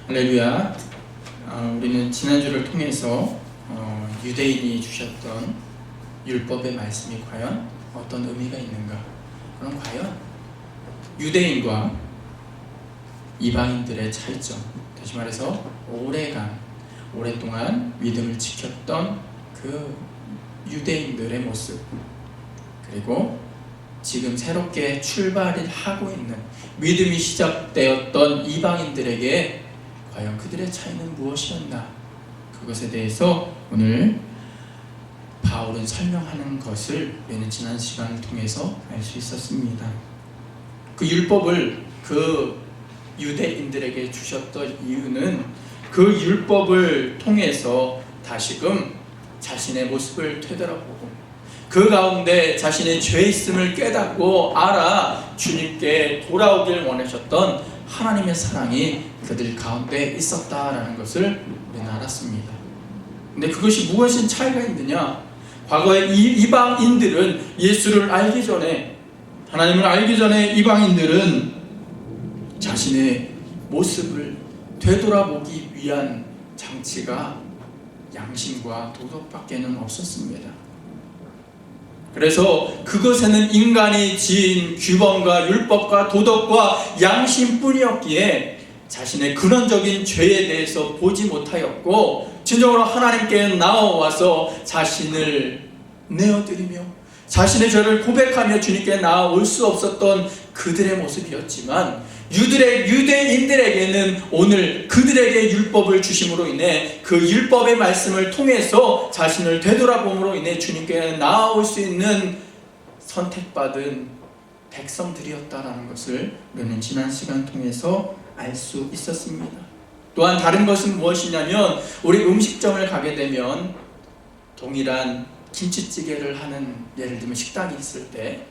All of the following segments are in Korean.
할렐루야. 우리는 지난주를 통해서 유대인이 주셨던 율법의 말씀이 과연 어떤 의미가 있는가, 그럼 과연 유대인과 이방인들의 차이점, 다시 말해서 오랫동안 믿음을 지켰던 그 유대인들의 모습, 그리고 지금 새롭게 출발을 하고 있는 믿음이 시작되었던 이방인들에게 과연 그들의 차이는 무엇이었나, 그것에 대해서 오늘 바울은 설명하는 것을 우리는 지난 시간을 통해서 알 수 있었습니다. 그 율법을 그 유대인들에게 주셨던 이유는 그 율법을 통해서 다시금 자신의 모습을 되돌아보고 그 가운데 자신의 죄 있음을 깨닫고 알아 주님께 돌아오길 원하셨던 하나님의 사랑이 그들 가운데 있었다라는 것을 우리는 알았습니다. 근데 그것이 무엇인 차이가 있느냐? 과거에 이방인들은 예수를 알기 전에, 하나님을 알기 전에 이방인들은 자신의 모습을 되돌아보기 위한 장치가 양심과 도덕밖에는 없었습니다. 그래서 그것에는 인간이 지은 규범과 율법과 도덕과 양심뿐이었기에 자신의 근원적인 죄에 대해서 보지 못하였고, 진정으로 하나님께 나와서 자신을 내어드리며 자신의 죄를 고백하며 주님께 나아올 수 없었던 그들의 모습이었지만, 유대인들에게는 오늘 그들에게 율법을 주심으로 인해 그 율법의 말씀을 통해서 자신을 되돌아봄으로 인해 주님께 나아올 수 있는 선택받은 백성들이었다라는 것을 우리는 지난 시간 통해서 알 수 있었습니다. 또한 다른 것은 무엇이냐면, 우리 음식점을 가게 되면 동일한 김치찌개를 하는, 예를 들면 식당이 있을 때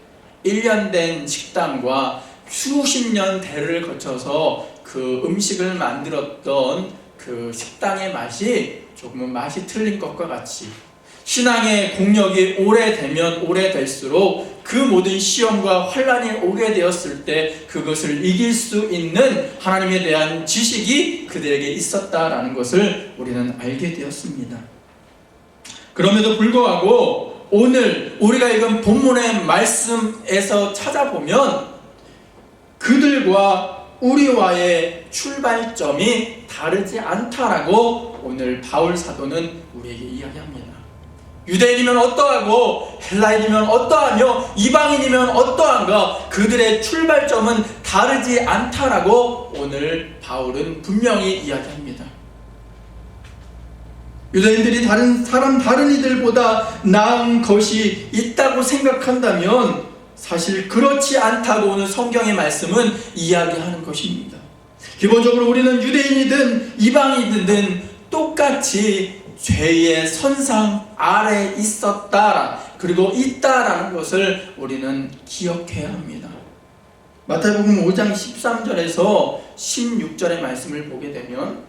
1년 된 식당과 수십 년 대를 거쳐서 그 음식을 만들었던 그 식당의 맛이 조금은 맛이 틀린 것과 같이, 신앙의 공력이 오래되면 오래될수록 그 모든 시험과 환난이 오게 되었을 때 그것을 이길 수 있는 하나님에 대한 지식이 그들에게 있었다라는 것을 우리는 알게 되었습니다. 그럼에도 불구하고 오늘 우리가 읽은 본문의 말씀에서 찾아보면 그들과 우리와의 출발점이 다르지 않다라고 오늘 바울 사도는 우리에게 이야기합니다. 유대인이면 어떠하고 헬라인이면 어떠하며 이방인이면 어떠한가, 그들의 출발점은 다르지 않다라고 오늘 바울은 분명히 이야기합니다. 유대인들이 다른 이들보다 나은 것이 있다고 생각한다면 사실 그렇지 않다고 오늘 성경의 말씀은 이야기하는 것입니다. 기본적으로 우리는 유대인이든 이방인이든 똑같이 죄의 선상 아래 있었다, 그리고 있다라는 것을 우리는 기억해야 합니다. 마태복음 5장 13절에서 16절의 말씀을 보게 되면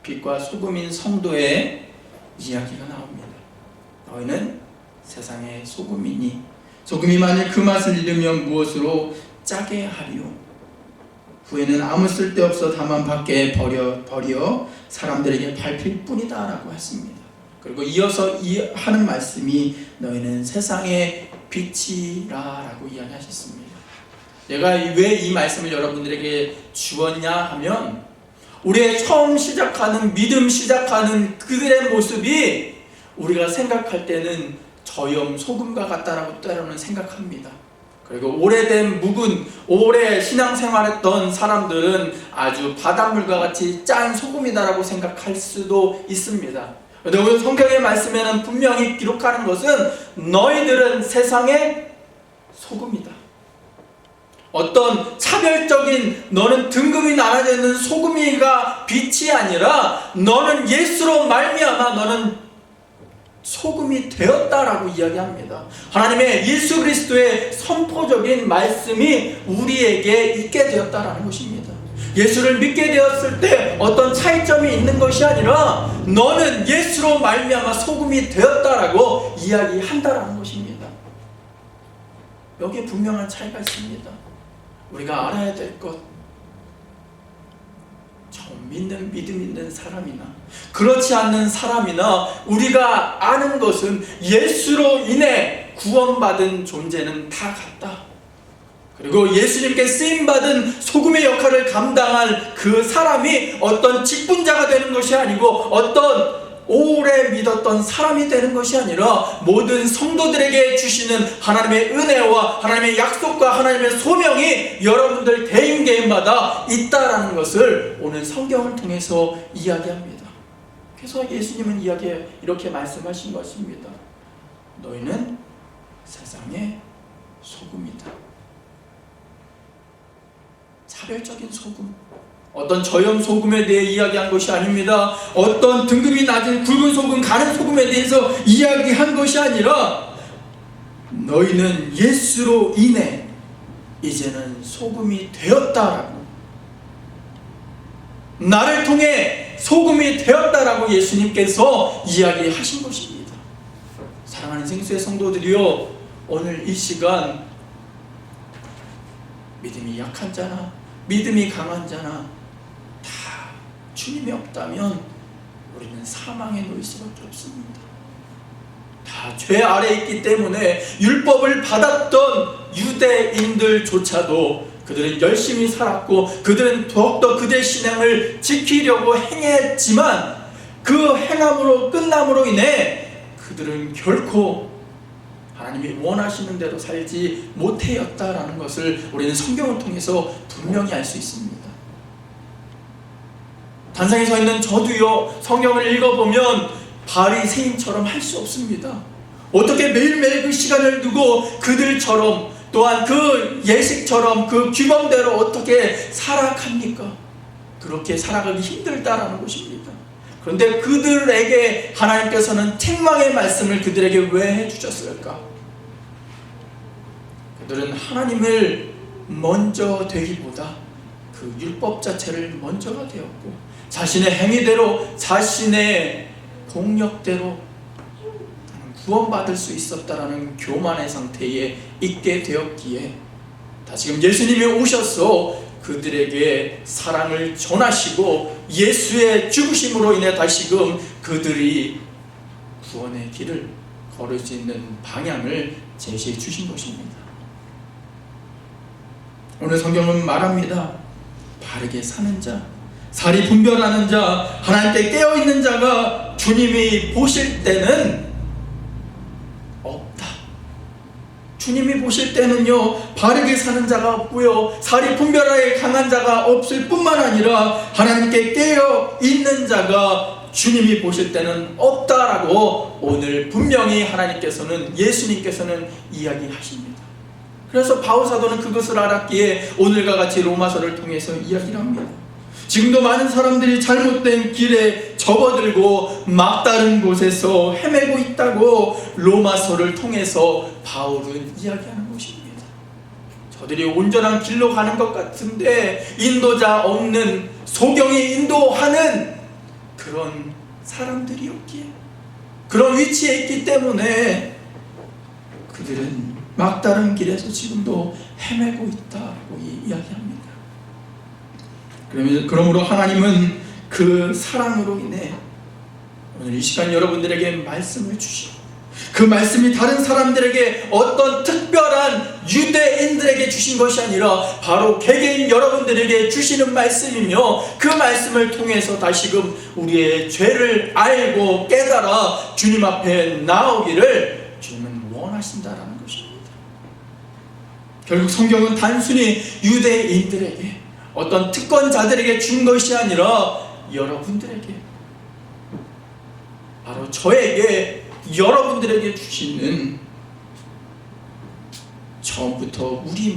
빛과 소금인 성도의 이야기가 나옵니다. 너희는 세상의 소금이니 소금이 만일 그 맛을 잃으면 무엇으로 짜게 하리요? 후에는 아무 쓸데없어 다만 밖에 버려 사람들에게 밟힐 뿐이다 라고 했습니다. 그리고 이어서 하는 말씀이 너희는 세상의 빛이라 라고 이야기하셨습니다. 내가 왜 이 말씀을 여러분들에게 주었냐 하면, 우리의 처음 시작하는 믿음 시작하는 그들의 모습이 우리가 생각할 때는 저염 소금과 같다라고 때로는 생각합니다. 그리고 오래된 오래 신앙생활했던 사람들은 아주 바닷물과 같이 짠 소금이다라고 생각할 수도 있습니다. 그런데 오늘 성경의 말씀에는 분명히 기록하는 것은 너희들은 세상의 소금이다. 어떤 차별적인, 너는 등급이 나눠져 있는 소금이가 빛이 아니라 너는 예수로 말미암아 너는 소금이 되었다라고 이야기합니다. 하나님의 예수 그리스도의 선포적인 말씀이 우리에게 있게 되었다라는 것입니다. 예수를 믿게 되었을 때 어떤 차이점이 있는 것이 아니라 너는 예수로 말미암아 소금이 되었다라고 이야기한다라는 것입니다. 여기에 분명한 차이가 있습니다. 우리가 알아야 될 것, 믿는 믿음 있는 사람이나 그렇지 않는 사람이나 우리가 아는 것은 예수로 인해 구원받은 존재는 다 같다. 그리고 예수님께 쓰임받은 소금의 역할을 감당할 그 사람이 어떤 직분자가 되는 것이 아니고 어떤 오래 믿었던 사람이 되는 것이 아니라 모든 성도들에게 주시는 하나님의 은혜와 하나님의 약속과 하나님의 소명이 여러분들 개인 개인마다 있다라는 것을 오늘 성경을 통해서 이야기합니다. 그래서 예수님은 이렇게 말씀하신 것입니다. 너희는 세상의 소금이다. 차별적인 소금, 어떤 저염 소금에 대해 이야기한 것이 아닙니다. 어떤 등급이 낮은 굵은 소금, 가는 소금에 대해서 이야기한 것이 아니라 너희는 예수로 인해 이제는 소금이 되었다라고, 나를 통해 소금이 되었다라고 예수님께서 이야기하신 것입니다. 사랑하는 생수의 성도들이요, 오늘 이 시간 믿음이 약한 자나 믿음이 강한 자나 다 주님이 없다면 우리는 사망에 놓일 수밖에 없습니다. 다 죄 아래 있기 때문에 율법을 받았던 유대인들조차도 그들은 열심히 살았고 그들은 더욱더 그들의 신앙을 지키려고 행했지만 그 행함으로 끝남으로 인해 그들은 결코 하나님이 원하시는 대로 살지 못하였다라는 것을 우리는 성경을 통해서 분명히 알 수 있습니다. 단상에 서 있는 저도요, 성경을 읽어보면 바리새인처럼 할 수 없습니다. 어떻게 매일매일 그 시간을 두고 그들처럼 또한 그 예식처럼 그 규범대로 어떻게 살아갑니까? 그렇게 살아가기 힘들다라는 것입니다. 그런데 그들에게 하나님께서는 책망의 말씀을 그들에게 왜 해주셨을까? 그들은 하나님을 먼저 되기보다 그 율법 자체를 먼저가 되었고 자신의 행위대로 자신의 공력대로 구원받을 수 있었다라는 교만의 상태에 있게 되었기에 다시금 예수님이 오셔서 그들에게 사랑을 전하시고 예수의 죽으심으로 인해 다시금 그들이 구원의 길을 걸을 수 있는 방향을 제시해 주신 것입니다. 오늘 성경은 말합니다. 바르게 사는 자, 사리 분별하는 자, 하나님께 깨어있는 자가 주님이 보실 때는 없다. 주님이 보실 때는요, 바르게 사는 자가 없고요, 사리 분별하에 강한 자가 없을 뿐만 아니라 하나님께 깨어있는 자가 주님이 보실 때는 없다라고 오늘 분명히 하나님께서는, 예수님께서는 이야기하십니다. 그래서 바울사도는 그것을 알았기에 오늘과 같이 로마서를 통해서 이야기를 합니다. 지금도 많은 사람들이 잘못된 길에 접어들고 막다른 곳에서 헤매고 있다고 로마서를 통해서 바울은 이야기하는 것입니다. 저들이 온전한 길로 가는 것 같은데 인도자 없는, 소경이 인도하는 그런 사람들이었기에, 그런 위치에 있기 때문에 그들은 막다른 길에서 지금도 헤매고 있다고 이야기합니다. 그러므로 하나님은 그 사랑으로 인해 오늘 이 시간 여러분들에게 말씀을 주시고, 그 말씀이 다른 사람들에게 어떤 특별한 유대인들에게 주신 것이 아니라 바로 개개인 여러분들에게 주시는 말씀이며, 그 말씀을 통해서 다시금 우리의 죄를 알고 깨달아 주님 앞에 나오기를 주님은 원하신다라는 것입니다. 결국 성경은 단순히 유대인들에게, 어떤 특권자들에게 준 것이 아니라 여러분들에게, 바로 저에게, 여러분들에게 주시는 처음부터 우리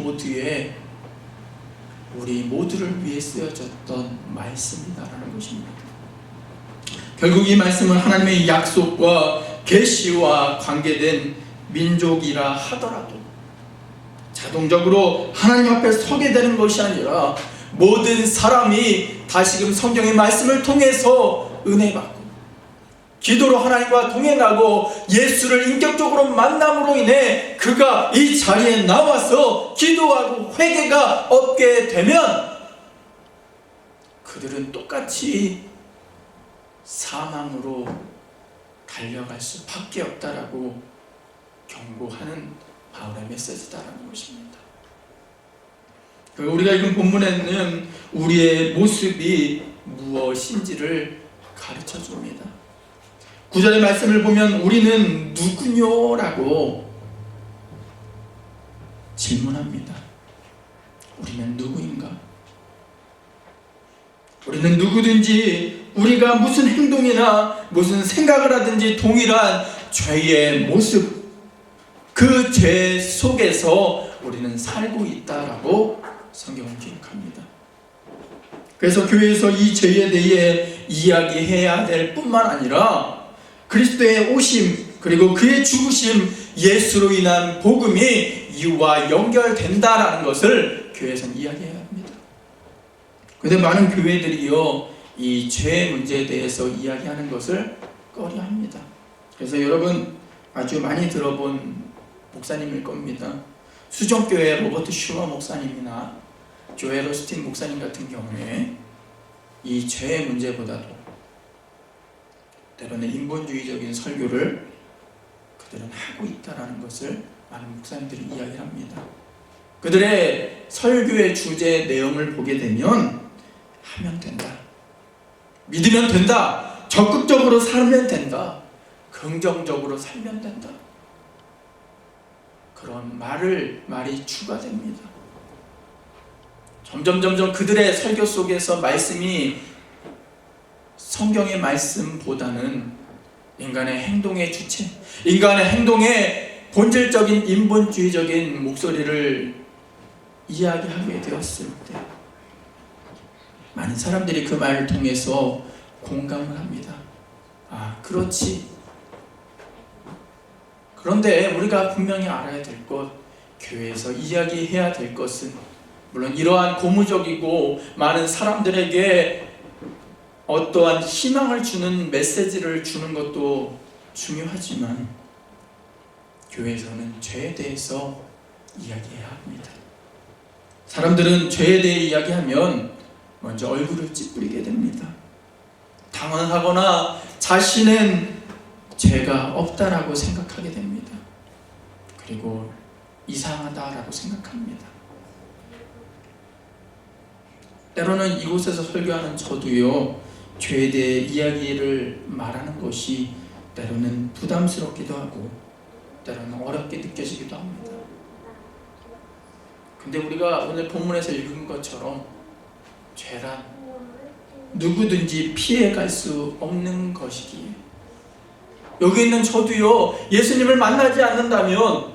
모두를 위해 쓰여졌던 말씀이다라는 것입니다. 결국 이 말씀은 하나님의 약속과 계시와 관계된 민족이라 하더라도 자동적으로 하나님 앞에 서게 되는 것이 아니라 모든 사람이 다시금 성경의 말씀을 통해서 은혜받고 기도로 하나님과 동행하고 예수를 인격적으로 만남으로 인해 그가 이 자리에 나와서 기도하고 회개가 없게 되면 그들은 똑같이 사망으로 달려갈 수밖에 없다라고 경고하는 바울의 메시지다라는 것입니다. 우리가 읽은 본문에는 우리의 모습이 무엇인지를 가르쳐 줍니다. 9절의 말씀을 보면 우리는 누구뇨? 라고 질문합니다. 우리는 누구인가? 우리는 누구든지 우리가 무슨 행동이나 무슨 생각을 하든지 동일한 죄의 모습, 그 죄 속에서 우리는 살고 있다라고 성경은 기록합니다. 그래서 교회에서 이 죄에 대해 이야기해야 될 뿐만 아니라 그리스도의 오심 그리고 그의 죽으심, 예수로 인한 복음이 이와 연결된다라는 것을 교회에서는 이야기해야 합니다. 그런데 많은 교회들이요, 이 죄 문제에 대해서 이야기하는 것을 꺼려합니다. 그래서 여러분 아주 많이 들어본 목사님일 겁니다. 수정교회 로버트 슈머 목사님이나 조엘 오스틴 목사님 같은 경우에 이 죄의 문제보다도 때로는 인본주의적인 설교를 그들은 하고 있다는 것을 많은 목사님들이 이야기합니다. 그들의 설교의 주제 내용을 보게 되면 하면 된다, 믿으면 된다, 적극적으로 살면 된다, 긍정적으로 살면 된다, 그런 말이 추가됩니다. 점점 그들의 설교 속에서 말씀이 성경의 말씀보다는 인간의 행동의 주체, 인간의 행동의 본질적인 인본주의적인 목소리를 이야기하게 되었을 때 많은 사람들이 그 말을 통해서 공감을 합니다. 아, 그렇지. 그런데 우리가 분명히 알아야 될 것, 교회에서 이야기해야 될 것은 물론 이러한 고무적이고 많은 사람들에게 어떠한 희망을 주는 메시지를 주는 것도 중요하지만 교회에서는 죄에 대해서 이야기해야 합니다. 사람들은 죄에 대해 이야기하면 먼저 얼굴을 찌푸리게 됩니다. 당황하거나 자신은 죄가 없다라고 생각하게 됩니다. 그리고 이상하다라고 생각합니다. 때로는 이곳에서 설교하는 저도요, 죄에 대해 이야기를 말하는 것이 때로는 부담스럽기도 하고 때로는 어렵게 느껴지기도 합니다. 근데 우리가 오늘 본문에서 읽은 것처럼 죄란 누구든지 피해갈 수 없는 것이기에, 여기 있는 저도요, 예수님을 만나지 않는다면,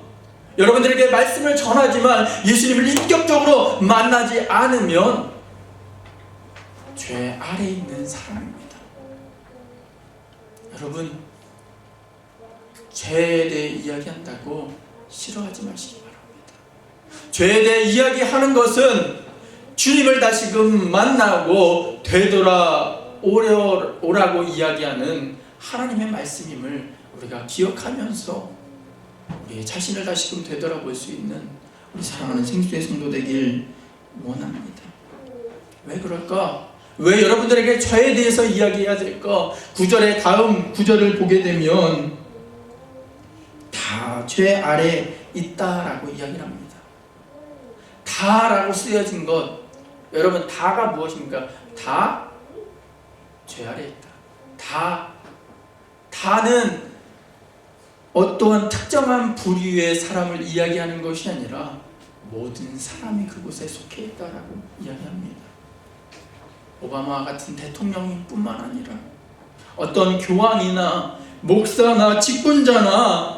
여러분들에게 말씀을 전하지만 예수님을 인격적으로 만나지 않으면 죄 아래에 있는 사람입니다. 여러분, 죄에 대해 이야기한다고 싫어하지 마시기 바랍니다. 죄에 대해 이야기하는 것은 주님을 다시금 만나고 되돌아오라고 이야기하는 하나님의 말씀임을 우리가 기억하면서 우리 자신을 다시금 되돌아볼 수 있는 우리 사랑하는 생수의 성도 되길 원합니다. 왜 그럴까? 왜 여러분들에게 죄에 대해서 이야기해야 될까? 9절의 다음 9절을 보게 되면 다 죄 아래 있다라고 이야기를 합니다. 다라고 쓰여진 것, 여러분 다가 무엇입니까? 다 죄 아래 있다. 다는 어떠한 특정한 부류의 사람을 이야기하는 것이 아니라 모든 사람이 그곳에 속해 있다라고 이야기합니다. 오바마 같은 대통령님 뿐만 아니라 어떤 교황이나 목사나 직분자나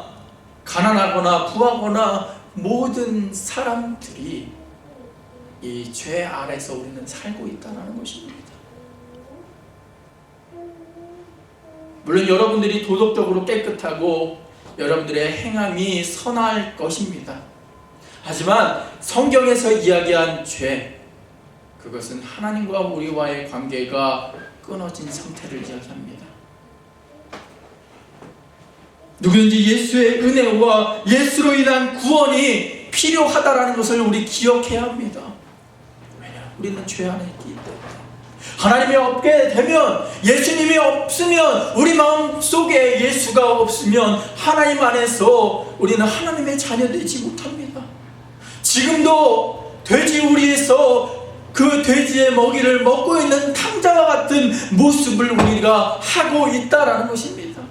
가난하거나 부하거나 모든 사람들이 이 죄 아래서 우리는 살고 있다는 것입니다. 물론 여러분들이 도덕적으로 깨끗하고 여러분들의 행함이 선할 것입니다. 하지만 성경에서 이야기한 죄, 그것은 하나님과 우리와의 관계가 끊어진 상태를 이야기합니다. 누구든지 예수의 은혜와 예수로 인한 구원이 필요하다는 것을 우리 기억해야 합니다. 왜냐? 우리는 죄 안에 있기 때문에. 하나님이 없게 되면, 예수님이 없으면, 우리 마음속에 예수가 없으면 하나님 안에서 우리는 하나님의 자녀되지 못합니다. 지금도 돼지우리에서 그 돼지의 먹이를 먹고 있는 탕자와 같은 모습을 우리가 하고 있다라는 것입니다.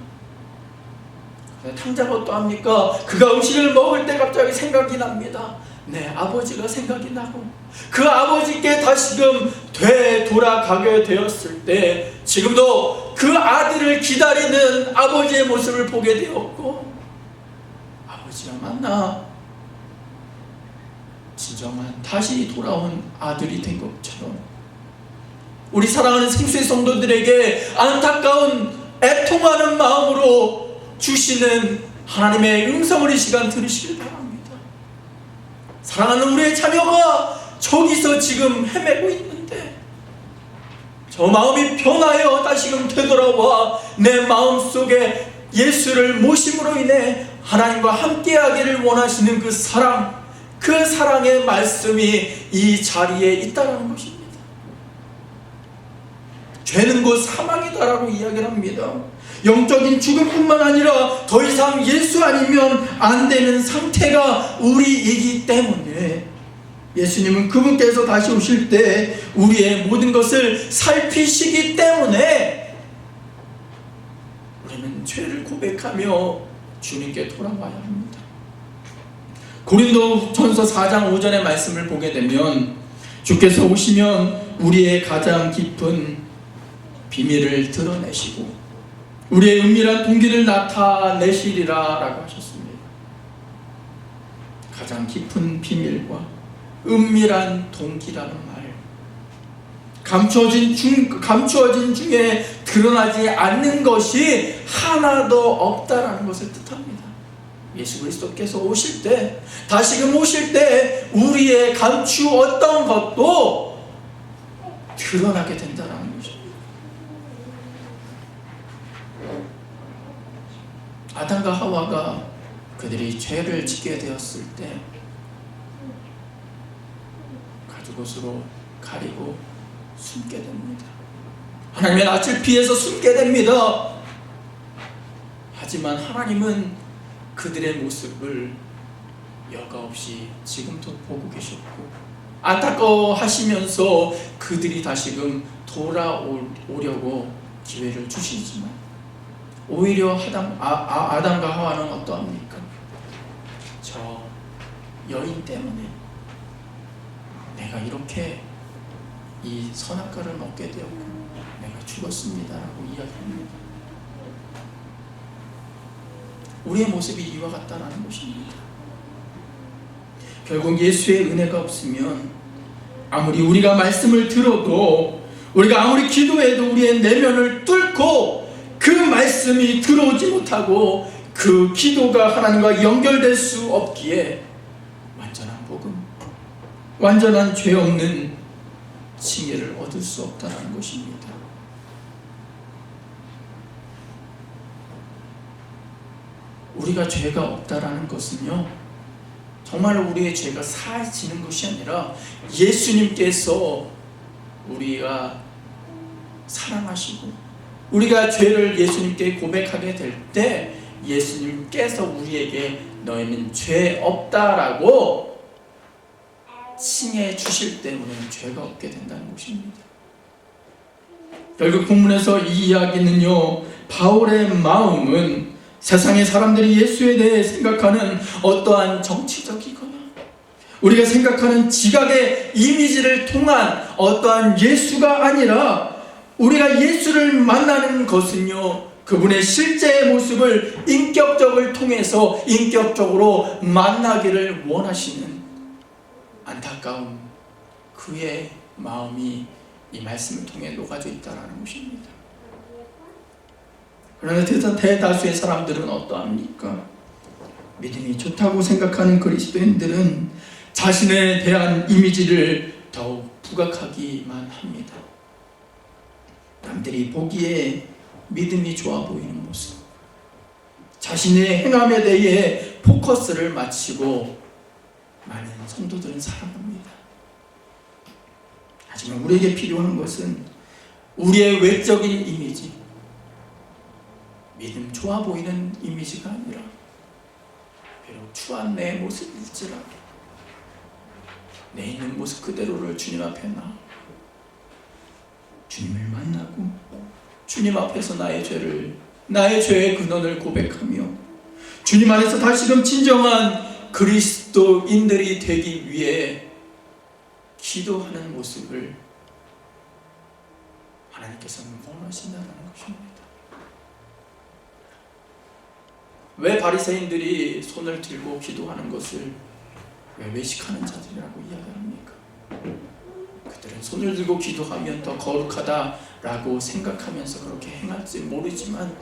탕자가 어떠합니까? 그가 음식을 먹을 때 갑자기 생각이 납니다. 내 아버지가 생각이 나고, 그 아버지께 다시금 되돌아가게 되었을 때 지금도 그 아들을 기다리는 아버지의 모습을 보게 되었고, 아버지가 만나 진정한 다시 돌아온 아들이 된 것처럼 우리 사랑하는 생수의 성도들에게 안타까운 애통하는 마음으로 주시는 하나님의 음성을 이 시간 들으시길 바랍니다. 사랑하는 우리의 자녀가 저기서 지금 헤매고 있는데, 저 마음이 변하여 다시금 되돌아와 내 마음속에 예수를 모심으로 인해 하나님과 함께하기를 원하시는 그 사랑, 그 사랑의 말씀이 이 자리에 있다는 것입니다. 죄는 곧 사망이다라고 이야기를 합니다. 영적인 죽음뿐만 아니라 더 이상 예수 아니면 안 되는 상태가 우리이기 때문에 예수님은 그분께서 다시 오실 때 우리의 모든 것을 살피시기 때문에 우리는 죄를 고백하며 주님께 돌아와야 합니다. 고린도전서 4장 5절의 말씀을 보게 되면, 주께서 오시면 우리의 가장 깊은 비밀을 드러내시고 우리의 은밀한 동기를 나타내시리라 라고 하셨습니다. 가장 깊은 비밀과 은밀한 동기라는 말, 감추어진 중에 드러나지 않는 것이 하나도 없다라는 것을 뜻합니다. 예수 그리스도께서 오실 때, 다시금 오실 때 우리의 감추었던 것도 드러나게 된다는 것입니다. 아담과 하와가 그들이 죄를 짓게 되었을 때 가죽옷으로 가리고 숨게 됩니다. 하나님의 낯을 피해서 숨게 됩니다. 하지만 하나님은 그들의 모습을 여과 없이 지금도 보고 계셨고 안타까워하시면서 그들이 다시금 돌아오려고 기회를 주시지만, 오히려 아담과 하와는 어떠합니까? 저 여인 때문에 내가 이렇게 이 선악과를 먹게 되었고 내가 죽었습니다 라고 이야기합니다. 우리의 모습이 이와 같다는 것입니다. 결국 예수의 은혜가 없으면 아무리 우리가 말씀을 들어도, 우리가 아무리 기도해도 우리의 내면을 뚫고 그 말씀이 들어오지 못하고 그 기도가 하나님과 연결될 수 없기에 완전한 복음, 완전한 죄 없는 칭의를 얻을 수 없다는 것입니다. 우리가 죄가 없다라는 것은요, 정말로 우리의 죄가 사해지는 것이 아니라 예수님께서 우리가 사랑하시고 우리가 죄를 예수님께 고백하게 될 때 예수님께서 우리에게 너희는 죄 없다라고 칭해 주실 때 우리는 죄가 없게 된다는 것입니다. 결국 본문에서 이 이야기는요, 바울의 마음은 세상의 사람들이 예수에 대해 생각하는 어떠한 정치적이거나 우리가 생각하는 지각의 이미지를 통한 어떠한 예수가 아니라, 우리가 예수를 만나는 것은요, 그분의 실제의 모습을 인격적을 통해서 인격적으로 만나기를 원하시는 안타까운 그의 마음이 이 말씀을 통해 녹아져 있다는 것입니다. 그러나 대다수의 사람들은 어떠합니까? 믿음이 좋다고 생각하는 그리스도인들은 자신에 대한 이미지를 더욱 부각하기만 합니다. 남들이 보기에 믿음이 좋아 보이는 모습, 자신의 행함에 대해 포커스를 맞추고 많은 성도들은 살아갑니다. 하지만 우리에게 필요한 것은 우리의 외적인 이미지, 믿음 좋아 보이는 이미지가 아니라 비록 추한 내 모습일지라도 내 있는 모습 그대로를 주님 앞에 나 주님을 만나고 주님 앞에서 나의 죄의 근원을 고백하며 주님 안에서 다시금 진정한 그리스도인들이 되기 위해 기도하는 모습을 하나님께서는 원하신다는 것입니다. 왜 바리새인들이 손을 들고 기도하는 것을 왜 외식하는 자들이라고 이야기합니까? 그들은 손을 들고 기도하면 더 거룩하다라고 생각하면서 그렇게 행할지 모르지만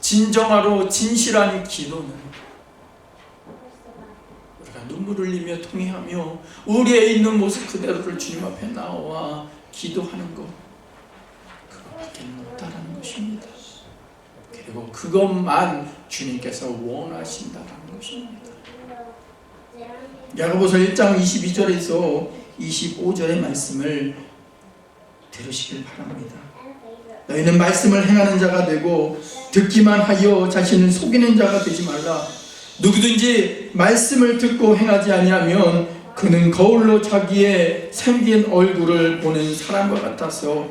진정하로 진실한 기도는 우리가 눈물을 흘리며 통회하며 우리의 있는 모습 그대로를 주님 앞에 나와 기도하는 것, 그것밖에 없다라는 것입니다. 그리고 그것만 주님께서 원하신다라는 것입니다. 야고보서 1장 22절에서 25절의 말씀을 들으시길 바랍니다. 너희는 말씀을 행하는 자가 되고 듣기만 하여 자신을 속이는 자가 되지 말라. 누구든지 말씀을 듣고 행하지 아니하면 그는 거울로 자기의 생긴 얼굴을 보는 사람과 같아서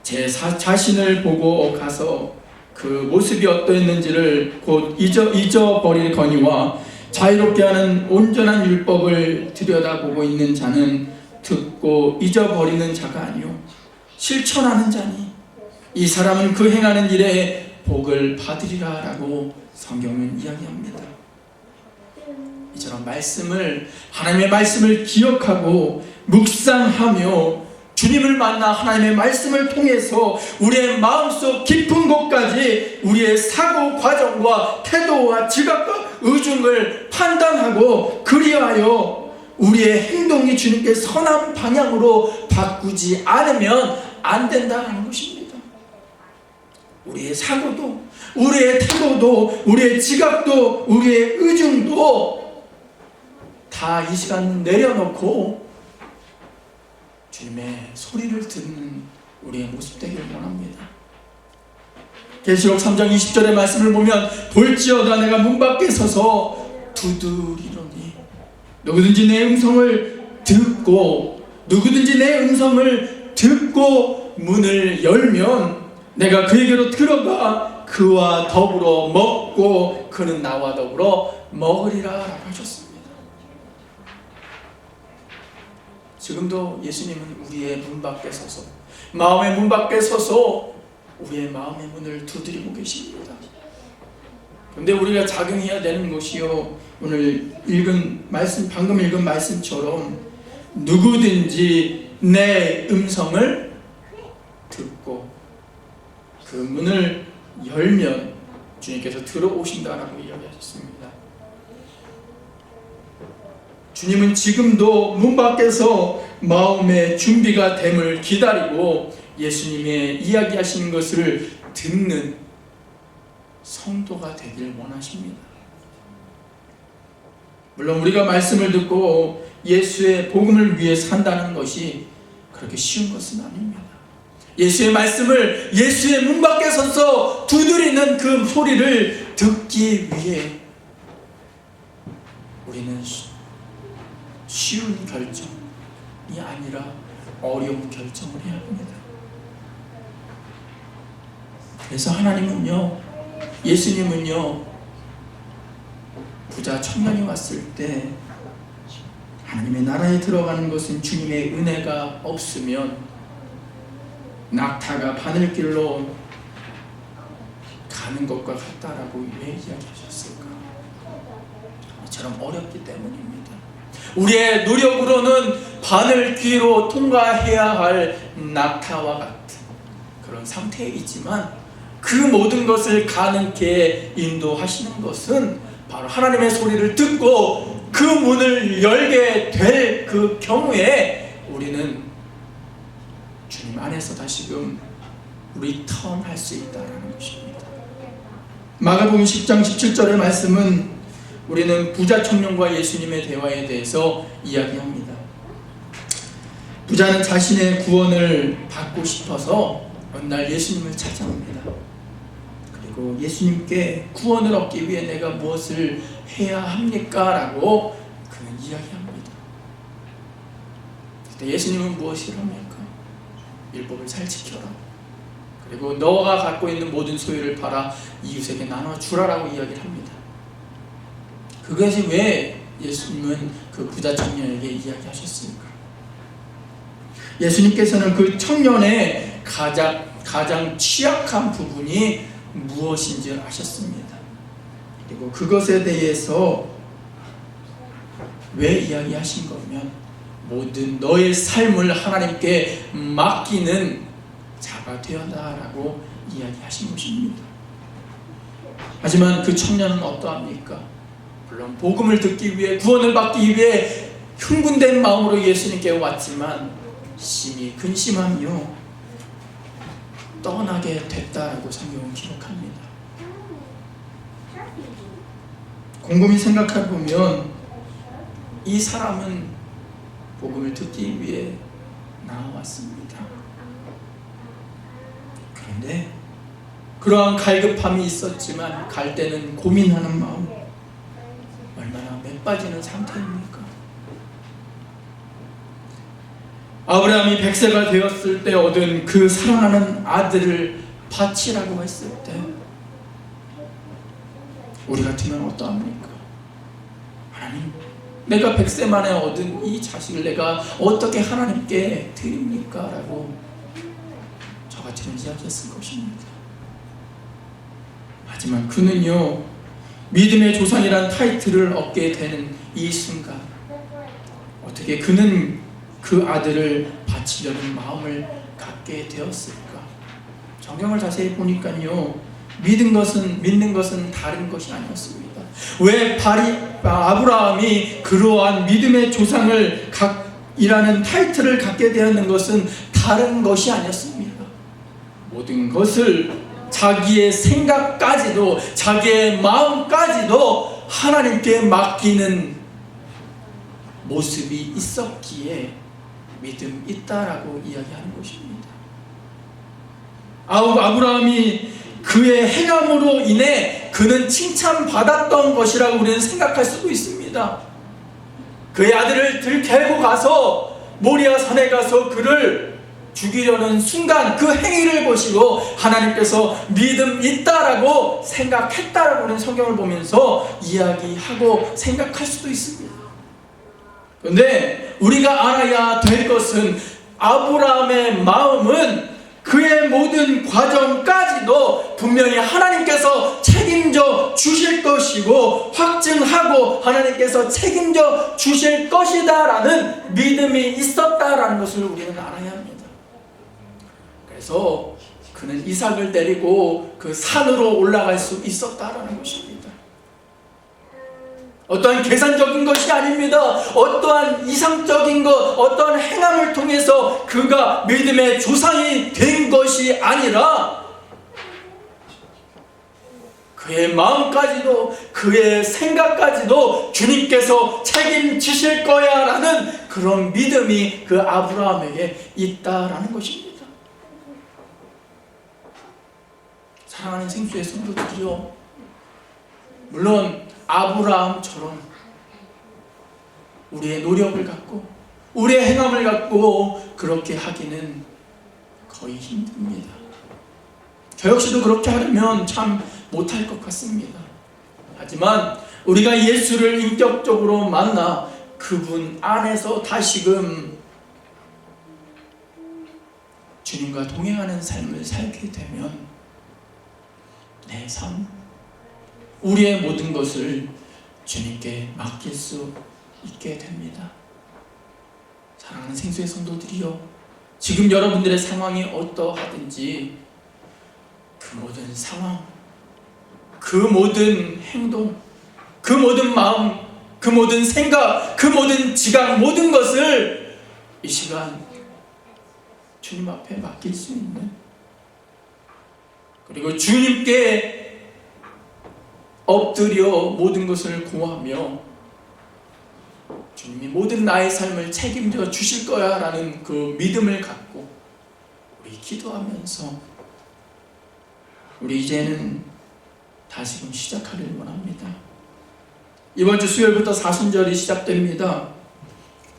자신을 보고 가서 그 모습이 어떠했는지를 곧 잊어버리거니와 자유롭게 하는 온전한 율법을 들여다보고 있는 자는 듣고 잊어버리는 자가 아니요 실천하는 자니 이 사람은 그 행하는 일에 복을 받으리라 라고 성경은 이야기합니다. 이처럼 하나님의 말씀을 기억하고 묵상하며 주님을 만나 하나님의 말씀을 통해서 우리의 마음속 깊은 곳까지 우리의 사고 과정과 태도와 지각과 의중을 판단하고 그리하여 우리의 행동이 주님께 선한 방향으로 바꾸지 않으면 안 된다는 것입니다. 우리의 사고도 우리의 태도도 우리의 지각도 우리의 의중도 다 이 시간 내려놓고 주님의 소리를 듣는 우리의 모습 되기를 원합니다. 계시록 3장 20절의 말씀을 보면 볼지어다 내가 문 밖에 서서 두드리노니 누구든지 내 음성을 듣고 문을 열면 내가 그에게로 들어가 그와 더불어 먹고 그는 나와 더불어 먹으리라 라고 하셨습니다. 지금도 예수님은 우리의 문 밖에 서서 마음의 문 밖에 서서 우리의 마음의 문을 두드리고 계십니다. 그런데 우리가 작용해야 되는 것이요 오늘 방금 읽은 말씀처럼 누구든지 내 음성을 듣고 그 문을 열면 주님께서 들어오신다라고 이야기하셨습니다. 주님은 지금도 문 밖에서 마음의 준비가 됨을 기다리고 예수님의 이야기하시는 것을 듣는 성도가 되길 원하십니다. 물론 우리가 말씀을 듣고 예수의 복음을 위해 산다는 것이 그렇게 쉬운 것은 아닙니다. 예수의 말씀을 예수의 문 밖에 서서 두드리는 그 소리를 듣기 위해 우리는 쉬운 결정이 아니라 어려운 결정을 해야 합니다. 그래서 예수님은요 부자 청년이 왔을 때 하나님의 나라에 들어가는 것은 주님의 은혜가 없으면 낙타가 바늘길로 가는 것과 같다라고 왜 이야기하셨을까? 이처럼 어렵기 때문입니다. 우리의 노력으로는 바늘길로 통과해야 할 낙타와 같은 그런 상태에 있지만 그 모든 것을 가능케 인도하시는 것은 바로 하나님의 소리를 듣고 그 문을 열게 될 그 경우에 우리는 주님 안에서 다시금 리턴할 수 있다는 것입니다. 마가복음 10장 17절의 말씀은 우리는 부자 청년과 예수님의 대화에 대해서 이야기합니다. 부자는 자신의 구원을 받고 싶어서 어느 날 예수님을 찾아옵니다. 그리고 예수님께 구원을 얻기 위해 내가 무엇을 해야 합니까? 라고 그는 이야기합니다. 그때 예수님은 무엇이랍니까? 율법을 잘 지켜라. 그리고 너가 갖고 있는 모든 소유를 팔아 이웃에게 나눠주라라고 이야기를 합니다. 그것이 왜 예수님은 그 부자 청년에게 이야기하셨습니까? 예수님께서는 그 청년의 가장 취약한 부분이 무엇인지 아셨습니다. 그리고 그것에 대해서 왜 이야기하신 거면 모든 너의 삶을 하나님께 맡기는 자가 되어라라고 이야기하신 것입니다. 하지만 그 청년은 어떠합니까? 물론 복음을 듣기 위해 구원을 받기 위해 흥분된 마음으로 예수님께 왔지만 심히 근심하며 떠나게 됐다라고 성경은 기록합니다. 곰곰이 생각해 보면 이 사람은 복음을 듣기 위해 나왔습니다. 그런데 그러한 갈급함이 있었지만 갈 때는 고민하는 마음, 얼마나 맥빠지는 상태입니까? 아브라함이 100세가 되었을 때 얻은 그 사랑하는 아들을 바치라고 했을 때 우리 같으면 어떠합니까? 하나님, 내가 100세 만에 얻은 이 자식을 내가 어떻게 하나님께 드립니까? 라고 저 같으면 이야기했을 것입니다. 하지만 그는요, 믿음의 조상이란 타이틀을 얻게 되는 이 순간 어떻게 그는 그 아들을 바치려는 마음을 갖게 되었을까? 성경을 자세히 보니까요, 믿는 것은 다른 것이 아니었습니다. 왜 아브라함이 그러한 믿음의 조상을 이라는 타이틀을 갖게 되었는 것은 다른 것이 아니었습니다. 모든 것을 자기의 생각까지도 자기의 마음까지도 하나님께 맡기는 모습이 있었기에 믿음 있다라고 이야기하는 것입니다. 아브라함이 그의 행함으로 인해 그는 칭찬받았던 것이라고 우리는 생각할 수도 있습니다. 그의 아들을 들개고 가서 모리아 산에 가서 그를 죽이려는 순간 그 행위를 보시고 하나님께서 믿음 있다라고 생각했다라고 우리는 성경을 보면서 이야기하고 생각할 수도 있습니다. 그런데 우리가 알아야 될 것은 아브라함의 마음은 그의 모든 과정까지도 분명히 하나님께서 책임져 주실 것이고 확증하고 하나님께서 책임져 주실 것이다 라는 믿음이 있었다라는 것을 우리는 알아야 합니다. 그래서 그는 이삭을 데리고 그 산으로 올라갈 수 있었다라는 것입니다. 어떠한 계산적인 것이 아닙니다. 어떠한 이상적인 것, 어떠한 행함을 통해서 그가 믿음의 조상이 된 것이 아니라 그의 마음까지도 그의 생각까지도 주님께서 책임지실 거야 라는 그런 믿음이 그 아브라함에게 있다라는 것입니다. 사랑하는 생수의 성도들이요, 물론 아브라함처럼 우리의 노력을 갖고 우리의 행함을 갖고 그렇게 하기는 거의 힘듭니다. 저 역시도 그렇게 하려면 참 못할 것 같습니다. 하지만 우리가 예수를 인격적으로 만나 그분 안에서 다시금 주님과 동행하는 삶을 살게 되면 내 삶, 우리의 모든 것을 주님께 맡길 수 있게 됩니다. 사랑하는 생수의 성도들이요, 지금 여러분들의 상황이 어떠하든지 그 모든 상황, 그 모든 행동, 그 모든 마음, 그 모든 생각, 그 모든 지각, 모든 것을 이 시간 주님 앞에 맡길 수 있는, 그리고 주님께 엎드려 모든 것을 고하며 주님이 모든 나의 삶을 책임져 주실 거야 라는 그 믿음을 갖고 우리 기도하면서 우리 이제는 다시금 시작하길 원합니다. 이번 주 수요일부터 사순절이 시작됩니다.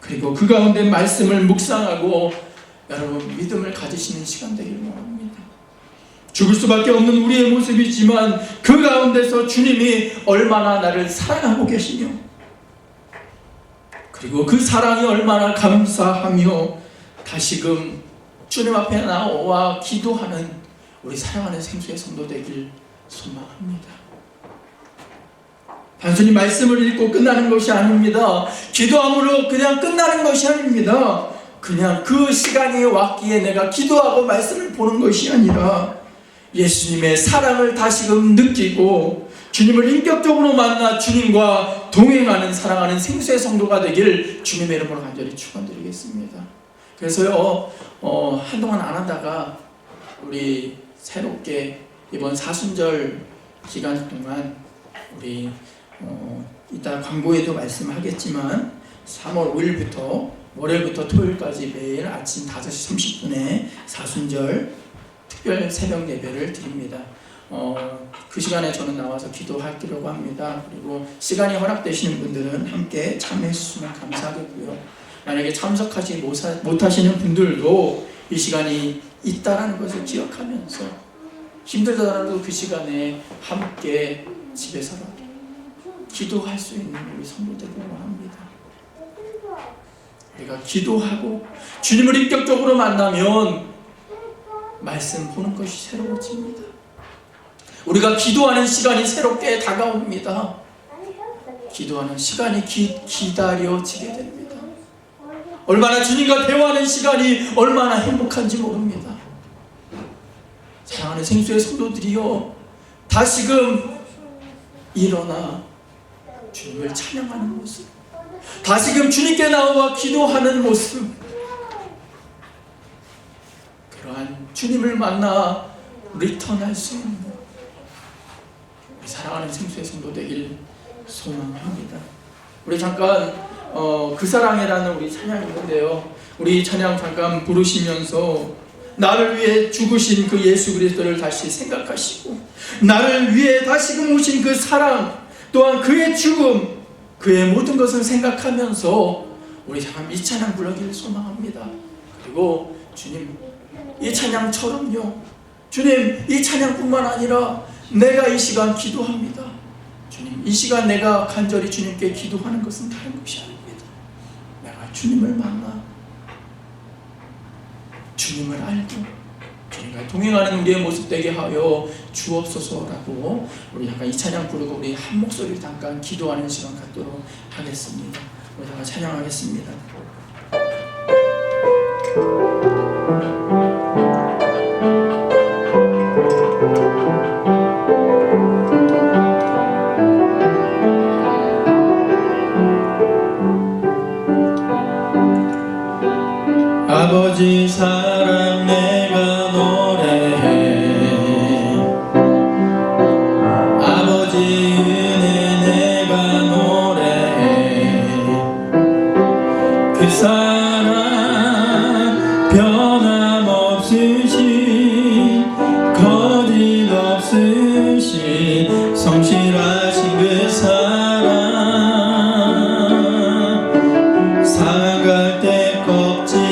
그리고 그 가운데 말씀을 묵상하고 여러분 믿음을 가지시는 시간 되길 원합니다. 죽을 수밖에 없는 우리의 모습이지만 그 가운데서 주님이 얼마나 나를 사랑하고 계시며 그리고 그 사랑이 얼마나 감사하며 다시금 주님 앞에 나와 기도하는 우리 사랑하는 생수의 성도 되길 소망합니다. 단순히 말씀을 읽고 끝나는 것이 아닙니다. 기도함으로 그냥 끝나는 것이 아닙니다. 그냥 그 시간이 왔기에 내가 기도하고 말씀을 보는 것이 아니라 예수님의 사랑을 다시금 느끼고 주님을 인격적으로 만나 주님과 동행하는 사랑하는 생수의 성도가 되길 주님의 이름으로 간절히 축원드리겠습니다. 그래서요 한동안 안 하다가 우리 새롭게 이번 사순절 기간 동안 우리 이따 광고에도 말씀하겠지만 3월 5일부터 월요일부터 토요일까지 매일 아침 5시 30분에 사순절 특별 새벽 예배를 드립니다. 그 시간에 저는 나와서 기도하려고 합니다. 그리고 시간이 허락되시는 분들은 함께 참여해 주시면 감사하겠고요. 만약에 참석하지 못하시는 분들도 이 시간이 있다라는 것을 기억하면서 힘들더라도 그 시간에 함께 집에서라도 기도할 수 있는 우리 성도들을 원합니다. 우리가 기도하고 주님을 인격적으로 만나면 말씀 보는 것이 새로워집니다. 우리가 기도하는 시간이 새롭게 다가옵니다. 기도하는 시간이 기다려지게 됩니다. 얼마나 주님과 대화하는 시간이 얼마나 행복한지 모릅니다. 사랑하는 생수의 성도들이여 다시금 일어나 주님을 찬양하는 모습, 다시금 주님께 나와 기도하는 모습, 그러한 주님을 만나 리턴할 수 있는 우리 사랑하는 생수의 성도 되길 소망합니다. 우리 잠깐 그 사랑이라는 우리 찬양이 있는데요, 우리 찬양 잠깐 부르시면서 나를 위해 죽으신 그 예수 그리스도를 다시 생각하시고 나를 위해 다시금 오신 그 사랑 또한 그의 죽음 그의 모든 것을 생각하면서 우리 잠깐 이 찬양 부르기를 소망합니다. 그리고 주님 이 찬양처럼요, 주님 이 찬양뿐만 아니라 내가 이 시간 기도합니다. 주님 이 시간 내가 간절히 주님께 기도하는 것은 다른 것이 아닙니다. 내가 주님을 만나 주님을 알고 주님과 동행하는 우리의 모습 되게 하여 주옵소서라고 우리 잠깐 이 찬양 부르고 우리 한 목소리를 잠깐 기도하는 시간 갖도록 하겠습니다. 우리 잠깐 찬양하겠습니다. 아버지 사랑 내가 노래해, 아버지 은혜 내가 노래해, 그 사랑 변함없으신 거짓없으신 성실하신 그 사랑 상할 때 꺾지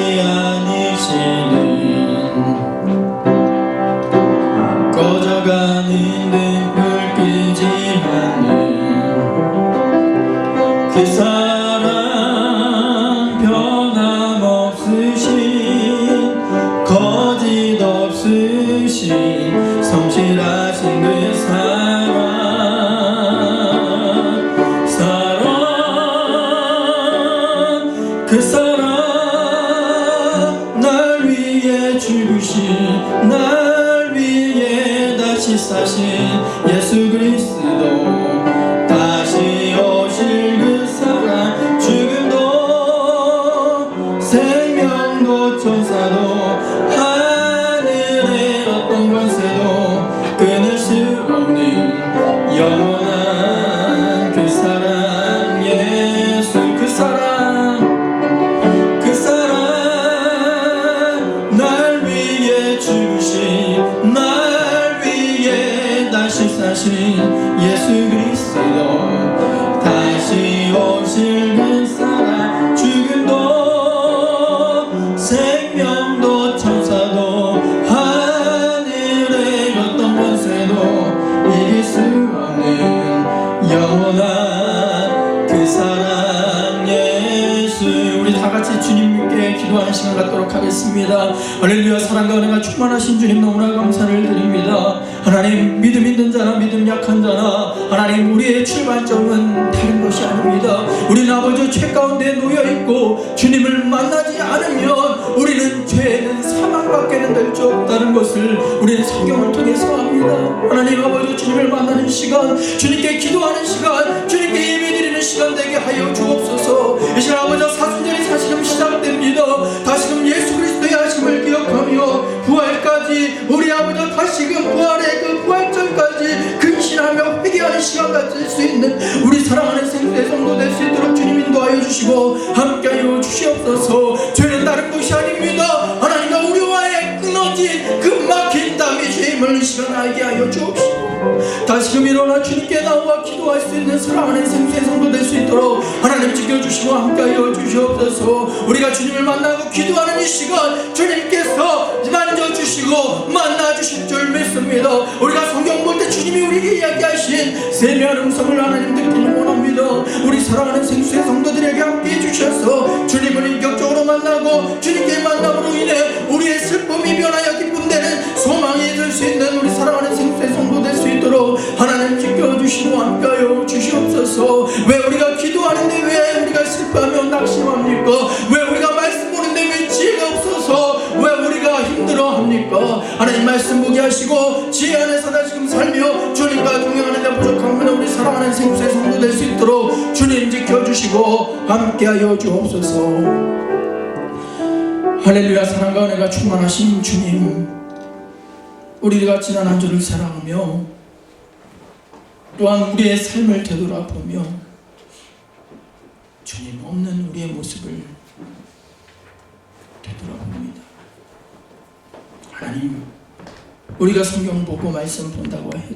꺼져가는 등불 끄지 않는 그 사랑 변함없으신 거짓없으신 성실하신 그 사랑 그 사랑 날 위해 죽으신 날 위해 다시 사신 예수 그리스도 다시 오실 그 사랑 죽음도 생명도 천사도 하늘의 어떤 권세도 끊을 수 없는 영원한 그 사랑 예수 그 사랑 날 위해 갖도록 하겠습니다. 할렐루야. 사랑과 은혜가 충만하신 주님 너무나 감사를 드립니다. 하나님, 믿음 있는 자나 믿음 약한 자나 하나님, 우리의 출발점은 다른 것이 아닙니다. 우리는 아버지 죄 가운데 놓여있고 주님을 만나지 않으면 우리는 죄는 사망밖에는 될 수 없다는 것을 우리는 성경을 통해서 압니다. 하나님 아버지, 주님을 만나는 시간, 주님께 기도하는 시간, 주님께 예배드리는 시간 되게 하여 주옵소서. 이 시간 아버지, 사순절이 다시금 시작됩니다. 다시금 예수 그리스도의 하심을 기억하며 부활까지 우리 아버지 다시금 부활의 그 부활절까지 근신하며 회개하는 시간 가질 수 있는 우리 사랑하는 생수의 성도 될 수 있도록 주님 인도하여 주시고 함께하여 주시옵소서. 죄는 다른 것이 아닙니다. 하나님과 우리와의 끊어진 그 막힌 담이 죄임을 이 시간 알게 하여 주옵시고 다시금 일어나 주님께 나와 기도할 수 있는 사랑하는 생수의 성도 될 수 있도록 하나님 지켜주시고 함께하여 주시옵소서. 우리가 주님을 만나고 기도하는 이 시간 주님께서 만져주시고 만나주실 줄 믿습니다. 우리가 성경 볼 때 주님이 우리에게 이야기하신 세미한 음성을 하나님 듣기를 원합니다. 우리 사랑하는 생수의 성도들에게 함께해 주셔서 주님을 인격적으로 만나고 주님께 만남으로 인해 우리의 슬픔이 변하여 기쁨되는 소망이 될 수 있는 우리 사랑하는 생수의 성도 될 수 있도록 하나님 지켜주시고 함께하여 주시옵소서. 왜 우리가 기도하는데 왜 우리가 슬퍼하며 낙심합니까? 왜 우리가 말씀 보는데 왜 지혜가 없어서 왜 우리가 힘들어합니까? 하나님 말씀 보게 하시고 지혜 안에서 다시금 살며 주님과 동행하는 데 부족함은 우리 사랑하는 생수의 성도 될 수 있도록 주님 지켜주시고 함께하여 주옵소서. 할렐루야. 사랑과 은혜가 충만하신 주님, 우리가 지난 한 주를 살아가며 또한 우리의 삶을 되돌아보며 주님 없는 우리의 모습을 되돌아봅니다. 하나님, 우리가 성경 보고 말씀 본다고 해도